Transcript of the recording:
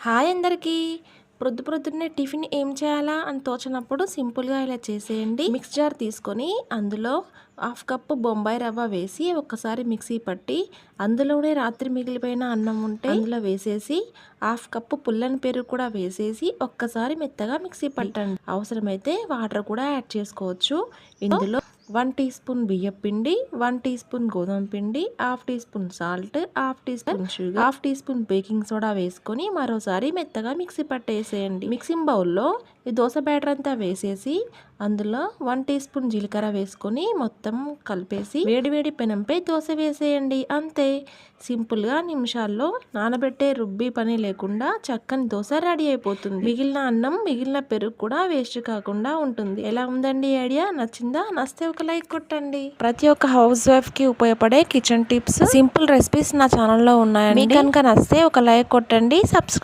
Hi అందరికీ. ప్రొద్దున్నే tiffin ఏం చేయాలా అని తోచనప్పుడు సింపుల్గా ఇలా చేసేయండి. మిక్స్ జార్ తీసుకొని అందులో 1/2 కప్పు బొంబాయి రవ్వ వేసి ఒక్కసారి మిక్సీ పట్టి అందులోనే రాత్రి మిగిలిపోయిన అన్నం ఉంటే అందులో వేసేసి 1/2 కప్పు పుల్లని పెరుగు కూడా వేసేసి ఒక్కసారి మెత్తగా మిక్సీ పట్టండి. అవసరమైతే వాటర్ కూడా యాడ్ చేసుకోవచ్చు. ఇందులో 1 టీ స్పూన్ బియ్యం పిండి, 1 టీ స్పూన్ గోధుమ పిండి, 1/2 teaspoon salt, 1/2 teaspoon sugar, 1/2 teaspoon baking soda వేసుకొని మరోసారి మెత్తగా మిక్సీ పట్టేసేయండి. మిక్సింగ్ బౌల్లో ఈ దోశ బ్యాటర్ అంతా వేసేసి అందులో 1 టీ స్పూన్ జీలకర్ర వేసుకొని మొత్తం కలిపేసి వేడివేడి పెనంపై దోశ వేసేయండి. అంతే, సింపుల్గా నిమిషాల్లో నానబెట్టే రుబ్బి పని లేకుండా చక్కని దోశ రెడీ అయిపోతుంది. మిగిలిన అన్నం మిగిలిన పెరుగు కూడా వేస్ట్ కాకుండా ఉంటుంది. ఎలా ఉందండి ఐడియా? నచ్చిందా? నచ్చితే ఒక లైక్ కొట్టండి. ప్రతి ఒక్క హౌస్ వైఫ్ కి ఉపయోగపడే కిచెన్ టిప్స్, సింపుల్ రెసిపీస్ నా ఛానల్లో ఉన్నాయండి. మీకు కనుక నచ్చితే ఒక లైక్ కొట్టండి, సబ్స్క్రైబ్